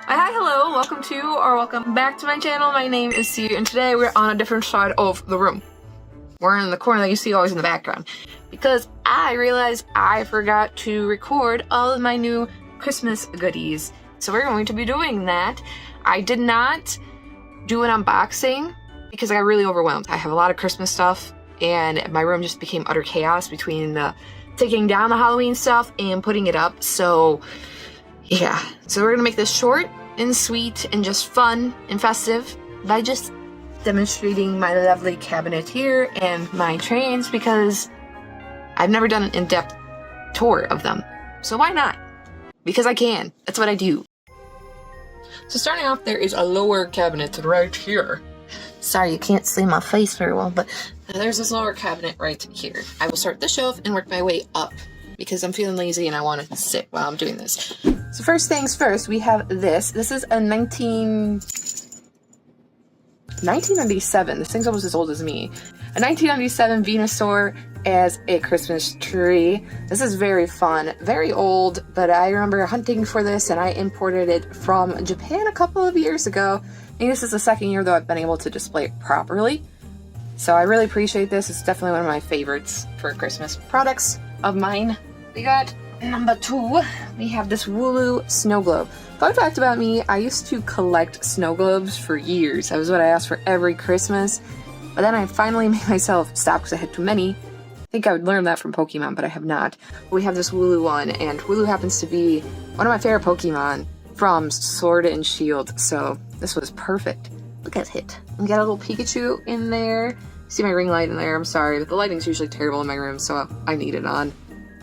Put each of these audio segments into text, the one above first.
Hi, hello, welcome back to my channel. My name is C, and today we're on a different side of the room. We're in the corner that you see always in the background, because I realized I forgot to record all of my new Christmas goodies. So we're going to be doing that. I did not do an unboxing because I got really overwhelmed. I have a lot of Christmas stuff, and my room just became utter chaos between the taking down the Halloween stuff and putting it up. So yeah, so we're gonna make this short and sweet and just fun and festive by just demonstrating my lovely cabinet here and my trays, because I've never done an in-depth tour of them. So why not? Because I can. That's what I do. So starting off, there is a lower cabinet right here. Sorry, you can't see my face very well, but there's this lower cabinet right here. I will start this shelf and work my way up, because I'm feeling lazy and I want to sit while I'm doing this. So first things first, we have this. This is a 1997. This thing's almost as old as me. A 1997 Venusaur as a Christmas tree. This is very fun, very old, but I remember hunting for this and I imported it from Japan a couple of years ago. I think this is the second year though I've been able to display it properly. So I really appreciate this. It's definitely one of my favorites for Christmas products of mine. We got number 2. We have this Wooloo snow globe. Fun fact about me, I used to collect snow globes for years. That was what I asked for every Christmas. But then I finally made myself stop because I had too many. I think I would learn that from Pokemon, but I have not. We have this Wooloo one, and Wooloo happens to be one of my favorite Pokemon from Sword and Shield, so this was perfect. Look at it. We got a little Pikachu in there. See my ring light in there, I'm sorry, but the lighting's usually terrible in my room, so I need it on.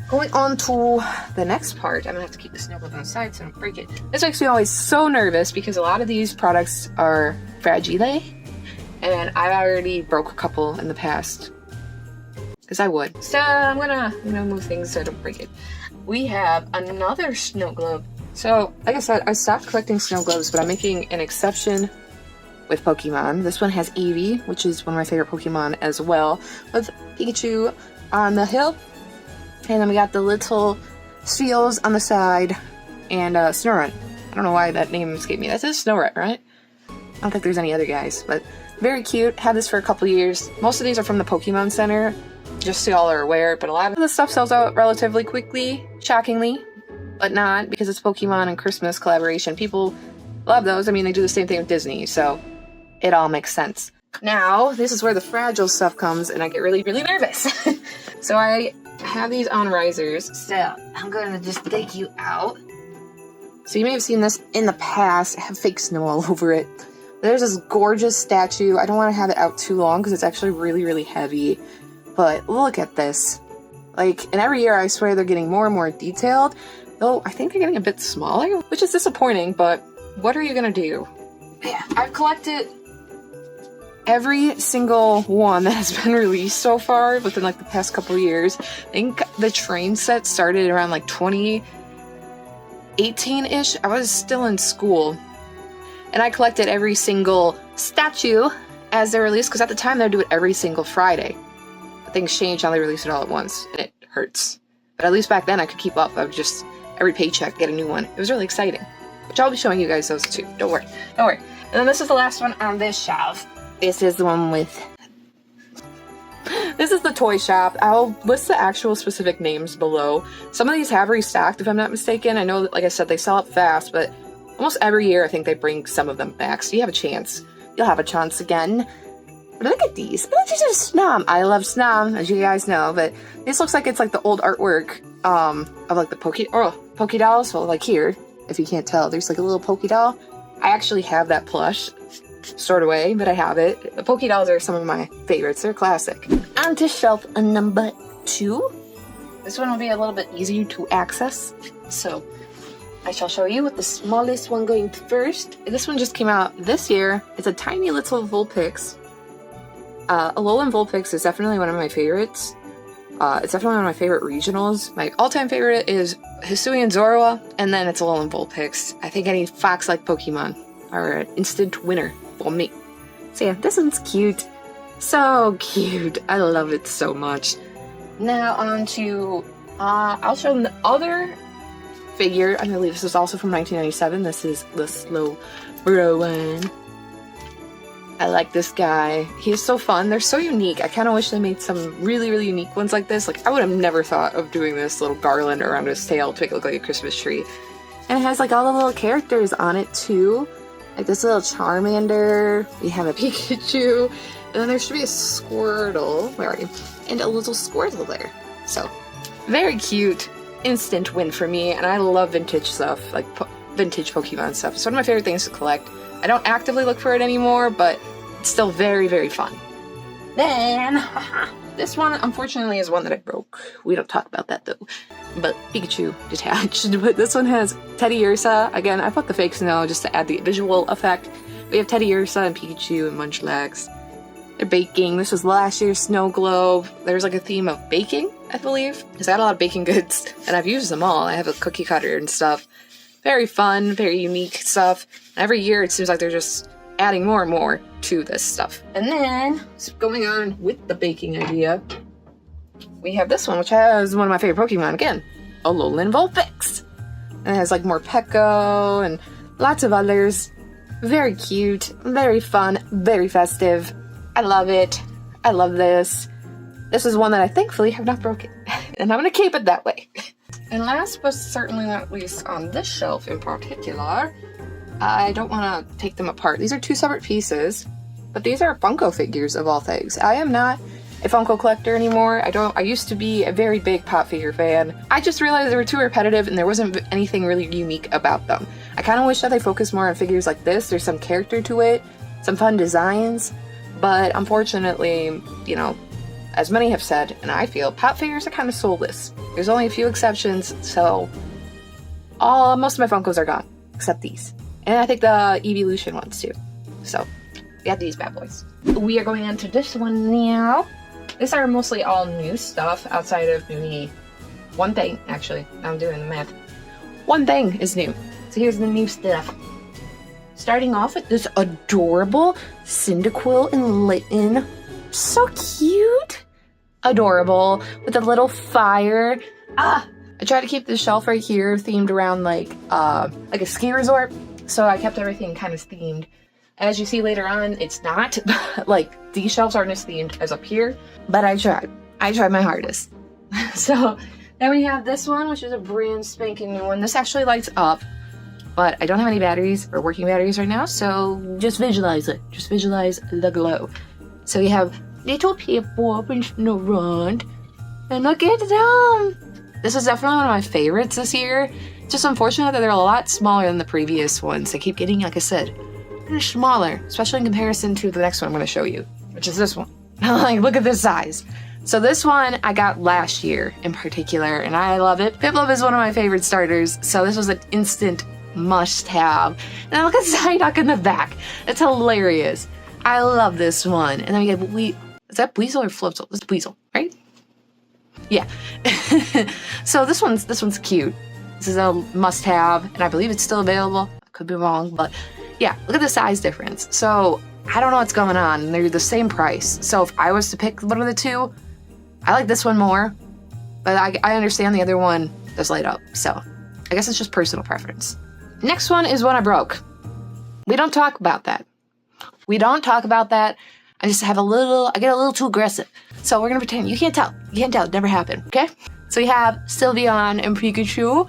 Going on to the next part, I'm gonna have to keep the snow globe on the side so I don't break it. This makes me always so nervous because a lot of these products are fragile, and I've already broke a couple in the past, because I would. So I'm gonna move things so I don't break it. We have another snow globe. So, like I said, I stopped collecting snow globes, but I'm making an exception with Pokemon. This one has Eevee, which is one of my favorite Pokemon as well, with Pikachu on the hill. And then we got the little seals on the side, and Snorunt. I don't know why that name escaped me. That says Snorunt, right? I don't think there's any other guys, but very cute. Had this for a couple years. Most of these are from the Pokemon Center, just so y'all are aware, but a lot of the stuff sells out relatively quickly, shockingly, but not, because it's Pokemon and Christmas collaboration. People love those. I mean, they do the same thing with Disney, so it all makes sense. Now, this is where the fragile stuff comes, and I get really, really nervous. So I have these on risers, so I'm going to just take you out. So you may have seen this in the past. I have fake snow all over it. There's this gorgeous statue. I don't want to have it out too long because it's actually really, really heavy. But look at this. Like, and every year I swear they're getting more and more detailed. Though I think they're getting a bit smaller, which is disappointing, but what are you going to do? Yeah, I've collected every single one that has been released so far within like the past couple of years. I think the train set started around like 2018-ish. I was still in school, and I collected every single statue as they're released, because at the time they'd do it every single Friday. But things changed, now they release it all at once, and it hurts. But at least back then I could keep up. I would just, every paycheck, get a new one. It was really exciting, which I'll be showing you guys those too. Don't worry. And then this is the last one on this shelf. This is the one with... This is the toy shop. I'll list the actual specific names below. Some of these have restocked, if I'm not mistaken. I know that, like I said, they sell it fast, but almost every year I think they bring some of them back, so you have a chance. You'll have a chance again. But look at these. Look at this Snom. I love Snom, as you guys know, but this looks like it's like the old artwork of like the Poké dolls. So like here, if you can't tell, there's like a little Poké doll. I actually have that plush. Stored away, but I have it. The Poké dolls are some of my favorites. They're classic. On to shelf number 2. This one will be a little bit easier to access, so I shall show you with the smallest one going first. This one just came out this year. It's a tiny little Vulpix. Alolan Vulpix is definitely one of my favorites. It's definitely one of my favorite regionals. My all-time favorite is Hisuian Zorua, and then it's Alolan Vulpix. I think any fox-like Pokemon are an instant winner for me. So yeah, this one's cute. So cute. I love it so much. Now on to, I'll show them the other figure. I believe this is also from 1997. This is the Slow Bro one. I like this guy. He's so fun. They're so unique. I kind of wish they made some really, really unique ones like this. Like, I would have never thought of doing this little garland around his tail to make it look like a Christmas tree. And it has like all the little characters on it too. Like this little Charmander. We have a Pikachu. And then there should be a Squirtle. Where are you? And a little Squirtle there. So, very cute. Instant win for me. And I love vintage stuff. Like, vintage Pokemon stuff. It's one of my favorite things to collect. I don't actively look for it anymore, but it's still very, very fun. Then, this one, unfortunately, is one that I broke. We don't talk about that, though. But Pikachu detached. But this one has Teddy Ursa. Again, I put the fake snow just to add the visual effect. We have Teddy Ursa and Pikachu and Munchlax. They're baking. This was last year's snow globe. There's like a theme of baking, I believe. Because I had a lot of baking goods, and I've used them all. I have a cookie cutter and stuff. Very fun, very unique stuff. Every year it seems like they're just adding more and more to this stuff. And then, going on with the baking idea, we have this one, which has one of my favorite Pokemon again, Alolan Vulpix. And it has like more Pekko and lots of others. Very cute, very fun, very festive. I love it. I love this. This is one that I thankfully have not broken. And I'm gonna keep it that way. And last but certainly not least on this shelf in particular, I don't want to take them apart. These are two separate pieces, but these are Funko figures of all things. I am not a Funko collector anymore. I used to be a very big pop figure fan. I just realized they were too repetitive and there wasn't anything really unique about them. I kind of wish that they focused more on figures like this. There's some character to it, some fun designs, but unfortunately, you know, as many have said, and I feel, pop figures are kind of soulless. There's only a few exceptions, so most of my Funkos are gone, except these. And I think the Evolution ones too. So, we got these bad boys. We are going on to this one now. These are mostly all new stuff outside of maybe one thing, actually. I'm doing the math. One thing is new. So here's the new stuff. Starting off with this adorable Cyndaquil and Litten. So cute. Adorable. With a little fire. I tried to keep the shelf right here themed around like a ski resort. So I kept everything kind of themed. As you see later on, it's not. Like, these shelves aren't as themed as up here. But I tried. I tried my hardest. So, then we have this one, which is a brand spanking new one. This actually lights up. But I don't have any batteries or working batteries right now. So, just visualize it. Just visualize the glow. So, we have little people up in the front. And look at them. This is definitely one of my favorites this year. It's just unfortunate that they're a lot smaller than the previous ones. They keep getting, like I said, smaller, especially in comparison to the next one I'm going to show you, which is this one. Like, look at this size. So this one I got last year in particular, and I love it. Piplup is one of my favorite starters, so this was an instant must-have. And then look at Psyduck in the back. It's hilarious. I love this one. And then we get is that Weasel or Flipsel? This is Weasel, right? Yeah. So this one's cute. This is a must-have, and I believe it's still available. I could be wrong, but yeah, look at the size difference. So I don't know what's going on. They're the same price. So if I was to pick one of the two, I like this one more, but I understand the other one does light up. So I guess it's just personal preference. Next one is one I broke. We don't talk about that. We don't talk about that. I just have I get a little too aggressive. So we're gonna pretend you can't tell. You can't tell, it never happened, okay? So we have Sylveon and Pikachu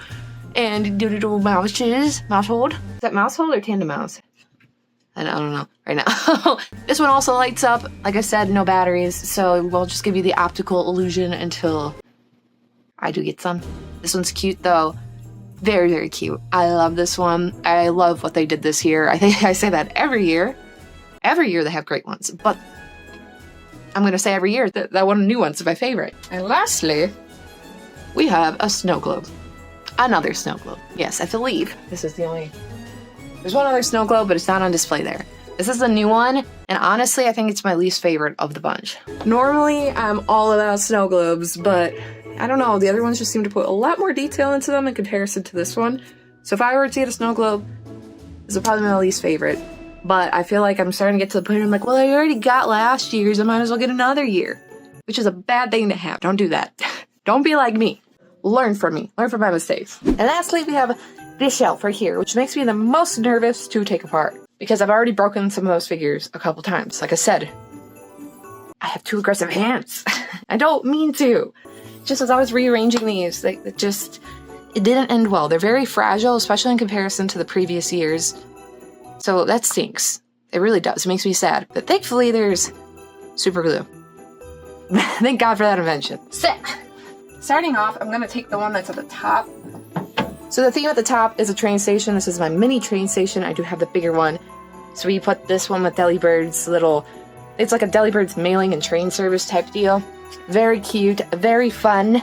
and Doodle Mousehold. Is that Mousehold or Tandem Mouse? I don't know right now. This one also lights up. Like I said, no batteries, so we'll just give you the optical illusion until I do get some. This one's cute though. Very, very cute. I love this one. I love what they did this year. I think I say that every year. Every year they have great ones, but I'm going to say every year that one new one's my favorite. And lastly, we have a snow globe. Another snow globe. Yes, I believe this is the only... There's one other snow globe, but it's not on display there. This is the new one, and honestly, I think it's my least favorite of the bunch. Normally, I'm all about snow globes, but I don't know, the other ones just seem to put a lot more detail into them in comparison to this one. So if I were to get a snow globe, this is probably my least favorite. But I feel like I'm starting to get to the point where I'm like, well, I already got last year's, I might as well get another year. Which is a bad thing to have. Don't do that. Don't be like me. learn from me. Learn from my mistakes. And lastly, we have this shelf right here, which makes me the most nervous to take apart. Because I've already broken some of those figures a couple times. Like I said, I have 2 aggressive hands. I don't mean to. Just as I was rearranging these, it didn't end well. They're very fragile, especially in comparison to the previous years. So that stinks. It really does. It makes me sad. But thankfully, there's super glue. Thank God for that invention. So, starting off, I'm going to take the one that's at the top. So the theme at the top is a train station. This is my mini train station. I do have the bigger one. So we put this one with Delibird's it's like a Delibird's mailing and train service type deal. Very cute, very fun.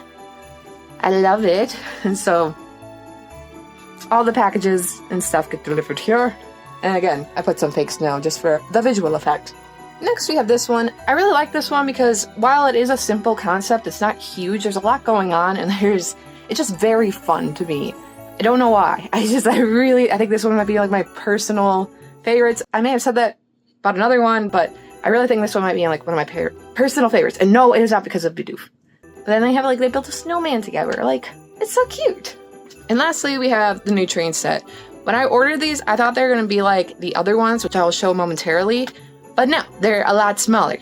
I love it. And so all the packages and stuff get delivered here. And again, I put some fake snow just for the visual effect. Next we have this one. I really like this one because while it is a simple concept, it's not huge. There's a lot going on and it's just very fun to me. I don't know why. I think this one might be like my personal favorites. I may have said that about another one, but I really think this one might be like one of my personal favorites. And no, it is not because of Bidoof. But then they built a snowman together. It's so cute. And lastly, we have the new train set. When I ordered these, I thought they were going to be like the other ones, which I will show momentarily. But no, they're a lot smaller.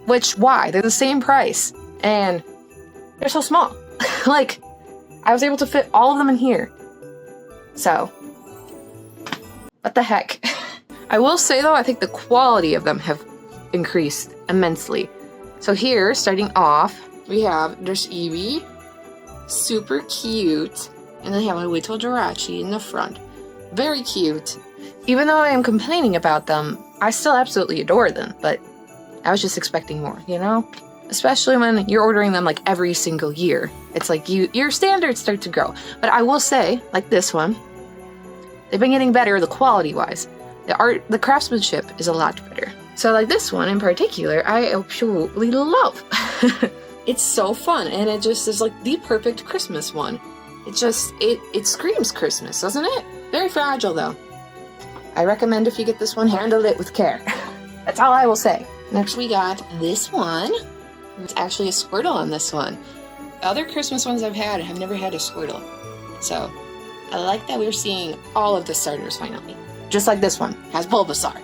Why? They're the same price. And they're so small. I was able to fit all of them in here. So, what the heck? I will say though, I think the quality of them have increased immensely. So here, starting off, we have there's Eevee, super cute, and then we have a little Jirachi in the front. Very cute. Even though I am complaining about them, I still absolutely adore them, but I was just expecting more, you know? Especially when you're ordering them every single year. It's your standards start to grow. But I will say, like this one, they've been getting better the quality-wise. The craftsmanship is a lot better. So this one in particular, I absolutely love. It's so fun, and it just is the perfect Christmas one. It screams Christmas, doesn't it? Very fragile though. I recommend if you get this one, handle it with care. That's all I will say. Next we got this one. It's actually a Squirtle on this one. The other Christmas ones I've had have never had a Squirtle. So, I like that we're seeing all of the starters finally. Just like this one, has Bulbasaur.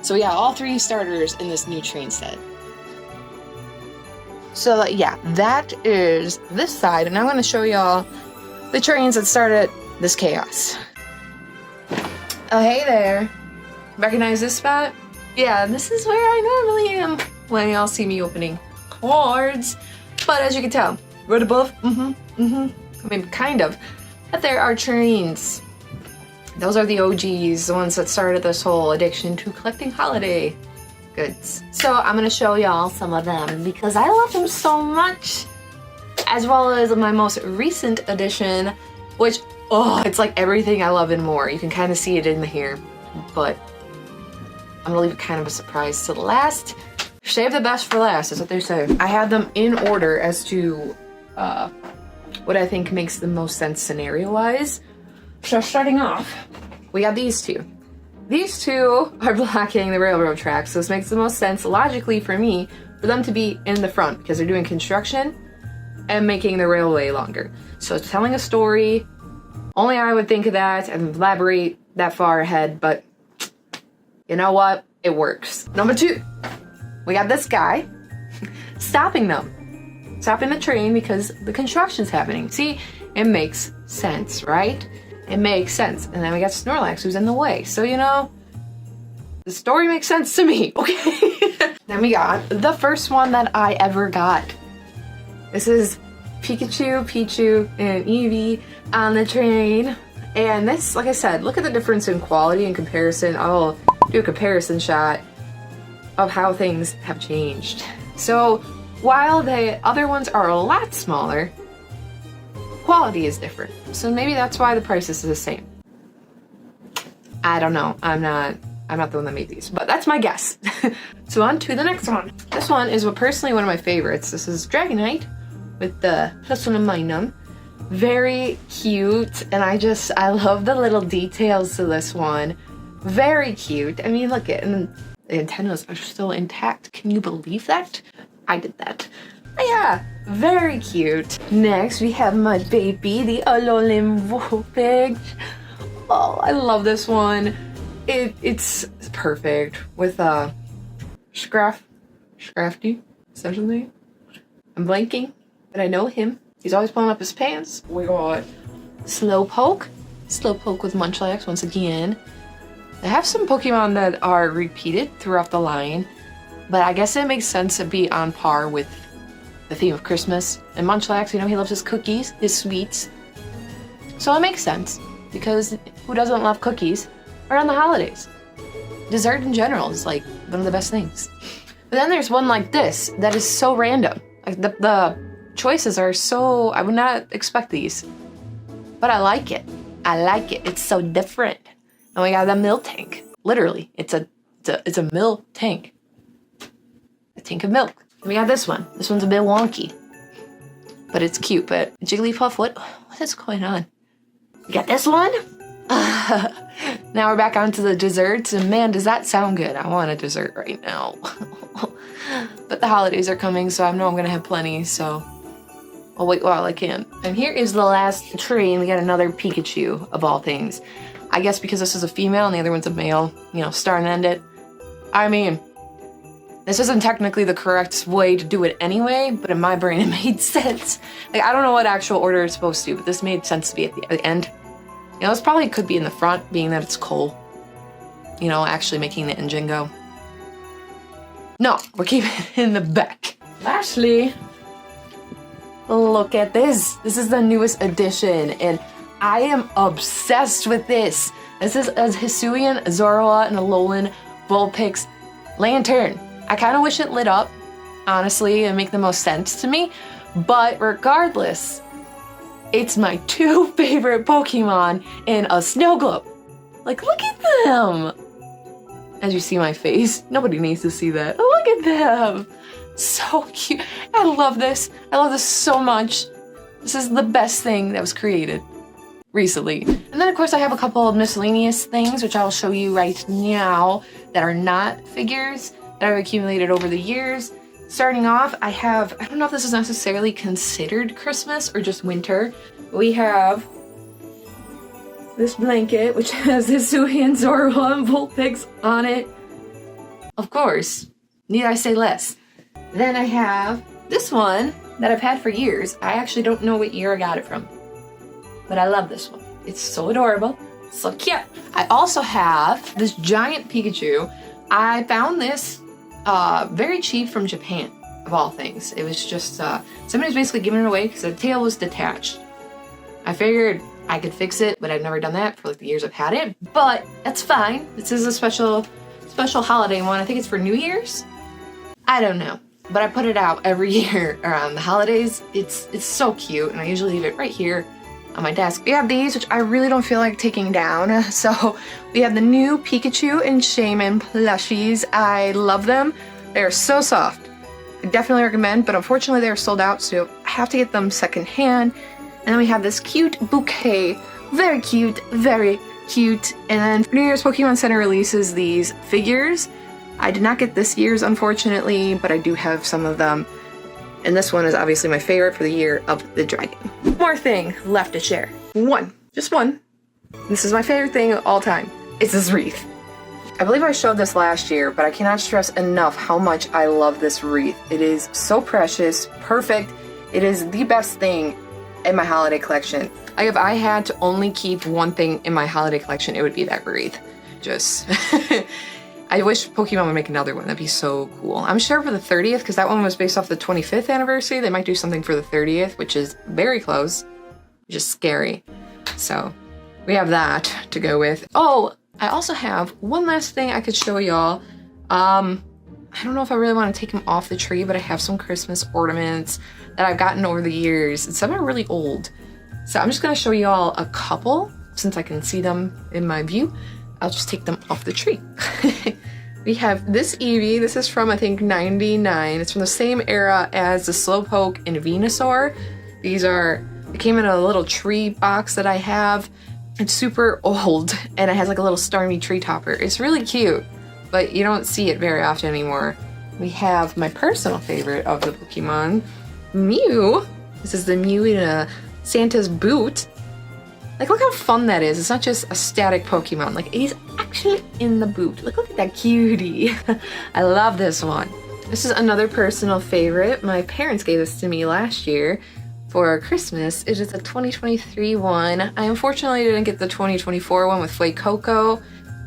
So we got all 3 starters in this new train set. So yeah, that is this side, and I'm going to show y'all the trains that started this chaos. Oh, hey there. Recognize this spot? Yeah, this is where I normally am when y'all see me opening cards. But as you can tell, right above, I mean, kind of, but there are trains. Those are the OGs, the ones that started this whole addiction to collecting holiday goods. So I'm gonna show y'all some of them because I love them so much, as well as my most recent addition, which, it's like everything I love and more. You can kind of see it in here, but I'm gonna leave it kind of a surprise to the last. Save the best for last, is what they say. I had them in order as to what I think makes the most sense scenario-wise. So starting off, we have these two. These two are blocking the railroad tracks, so this makes the most sense logically for me for them to be in the front because they're doing construction and making the railway longer. So it's telling a story. Only I would think of that and elaborate that far ahead, but you know what? It works. Number 2, we got this guy stopping them. Stopping the train because the construction's happening. See, it makes sense, right? It makes sense. And then we got Snorlax who's in the way. So, you know, the story makes sense to me, okay? Then we got the first one that I ever got. This is Pikachu, Pichu, and Eevee on the train. And this, like I said, look at the difference in quality and comparison. I'll do a comparison shot of how things have changed. So, while the other ones are a lot smaller, quality is different. So maybe that's why the prices are the same. I don't know. I'm not the one that made these, but that's my guess. So on to the next one. This one is personally one of my favorites. This is Dragonite with the Plusminaminum. Very cute, and I love the little details to this one. Very cute. I mean, look at, and the antennas are still intact. Can you believe that? I did that. But yeah, Very cute. Next, we have my baby, the Alolim Vulpix. Oh, I love this one. It's perfect with Scrafty, essentially. I'm blanking, but I know him. He's always pulling up his pants. We got Slowpoke with Munchlax once again. I have some Pokemon that are repeated throughout the line, but I guess it makes sense to be on par with the theme of Christmas. And Munchlax, you know, he loves his cookies, his sweets. So it makes sense, because who doesn't love cookies around the holidays? Dessert in general is like one of the best things. But then there's one like this that is so random. Like the choices are so, I would not expect these. But I like it. I like it. It's so different. And we got the milk tank. Literally, it's a milk tank. A tank of milk. And we got this one. This one's a bit wonky. But it's cute. But Jigglypuff, what is going on? We got this one. Now we're back onto the desserts, and man, does that sound good. I want a dessert right now. But the holidays are coming, so I know I'm gonna have plenty, so I'll wait while I can. And here is the last tree, and we got another Pikachu, of all things. I guess because this is a female and the other one's a male, you know, star and end it. I mean, this isn't technically the correct way to do it anyway, but in my brain it made sense. Like, I don't know what actual order it's supposed to, but this made sense to be at the end. You know, this probably could be in the front, being that it's coal. You know, actually making the engine go. No, we're keeping it in the back. Lastly, look at this. This is the newest edition, and I am obsessed with this. This is a Hisuian, Zorua, and Alolan Vulpix lantern. I kind of wish it lit up, honestly, and make the most sense to me. But regardless, it's my two favorite Pokemon in a snow globe. Like, look at them. As you see my face, nobody needs to see that. Look at them. So cute. I love this. I love this so much. This is the best thing that was created recently. And then of course I have a couple of miscellaneous things, which I'll show you right now, that are not figures that I've accumulated over the years. Starting off, I don't know if this is necessarily considered Christmas or just winter. We have this blanket, which has Hisuian, Zorua, and Vulpix on it. Of course, need I say less. Then I have this one that I've had for years. I actually don't know what year I got it from, but I love this one. It's so adorable, so cute. I also have this giant Pikachu. I found this very cheap from Japan, of all things. It was just, somebody was basically giving it away because the tail was detached. I figured I could fix it, but I've never done that for like the years I've had it, but that's fine. This is a special holiday one. I think it's for New Year's. I don't know, but I put it out every year around the holidays. It's so cute, and I usually leave it right here on my desk. We have these, which I really don't feel like taking down. So we have the new Pikachu and Shaman plushies. I love them. They're so soft. I definitely recommend, but unfortunately they're sold out, so I have to get them secondhand. And then we have this cute bouquet. Very cute, very cute. And then New Year's Pokemon Center releases these figures. I did not get this year's, unfortunately, but I do have some of them. And this one is obviously my favorite for the year of the dragon. One more thing left to share. One. Just one. This is my favorite thing of all time. It's this wreath. I believe I showed this last year, but I cannot stress enough how much I love this wreath. It is so precious, perfect. It is the best thing in my holiday collection. Like, if I had to only keep one thing in my holiday collection, it would be that wreath. Just, I wish Pokemon would make another one. That'd be so cool. I'm sure for the 30th, because that one was based off the 25th anniversary, they might do something for the 30th, which is very close, which is scary. So we have that to go with. Oh, I also have one last thing I could show y'all. I don't know if I really want to take them off the tree, but I have some Christmas ornaments that I've gotten over the years, and some are really old. So I'm just gonna show y'all a couple, since I can see them in my view. I'll just take them off the tree. We have this Eevee. This is from, I think, 99. It's from the same era as the Slowpoke and Venusaur. It came in a little tree box that I have. It's super old, and it has like a little Starmie tree topper. It's really cute, but you don't see it very often anymore. We have my personal favorite of the Pokemon, Mew. This is the Mew in a Santa's boot. Like, look how fun that is. It's not just a static Pokemon. Like, he's actually in the boot. Look at that cutie. I love this one. This is another personal favorite. My parents gave this to me last year for Christmas. It is a 2023 one. I unfortunately didn't get the 2024 one with Fuecoco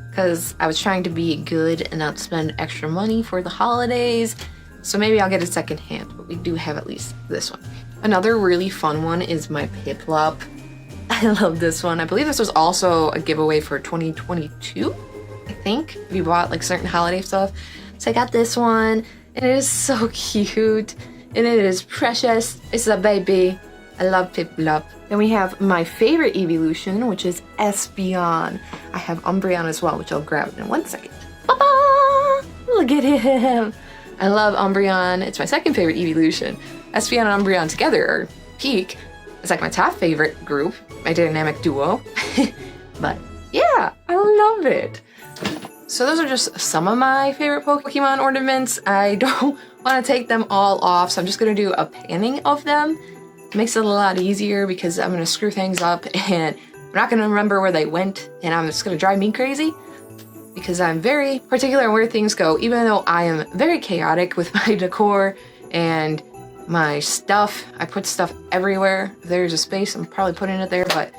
because I was trying to be good and not spend extra money for the holidays. So maybe I'll get it secondhand, but we do have at least this one. Another really fun one is my Piplup. I love this one. I believe this was also a giveaway for 2022, I think, if you bought like certain holiday stuff. So I got this one, and it is so cute, and it is precious. It's a baby. I love Piplup. Then we have my favorite evolution, which is Espeon. I have Umbreon as well, which I'll grab in 1 second. Ba-ba! Look at him. I love Umbreon. It's my second favorite evolution. Espeon and Umbreon together are peak. It's like my top favorite group, my dynamic duo. But yeah, I love it. So those are just some of my favorite Pokemon ornaments. I don't want to take them all off, so I'm just going to do a panning of them. It makes it a lot easier because I'm going to screw things up and I'm not going to remember where they went, and I'm just going to drive me crazy because I'm very particular on where things go, even though I am very chaotic with my decor and my stuff. I put stuff everywhere. If there's a space, I'm probably putting it there, but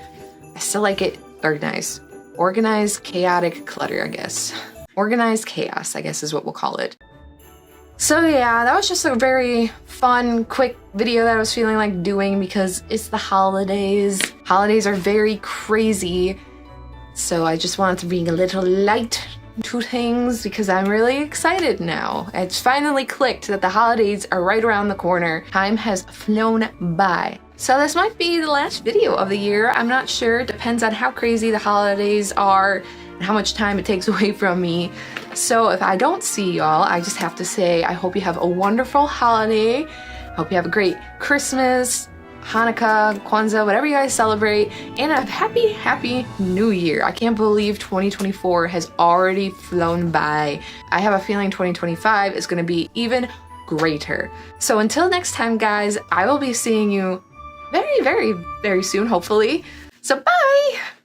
I still like it organized. Organized, chaotic clutter, I guess. Organized chaos, I guess is what we'll call it. So yeah, that was just a very fun, quick video that I was feeling like doing because it's the holidays. Holidays are very crazy. So I just wanted to bring a little light to things because I'm really excited now. It's finally clicked that the holidays are right around the corner. Time has flown by. So this might be the last video of the year. I'm not sure. It depends on how crazy the holidays are and how much time it takes away from me. So if I don't see y'all, I just have to say I hope you have a wonderful holiday. I hope you have a great Christmas, Hanukkah, Kwanzaa, whatever you guys celebrate, and a happy new year. I can't believe 2024 has already flown by. I have a feeling 2025 is going to be even greater. So until next time, guys, I will be seeing you very soon, hopefully. So bye!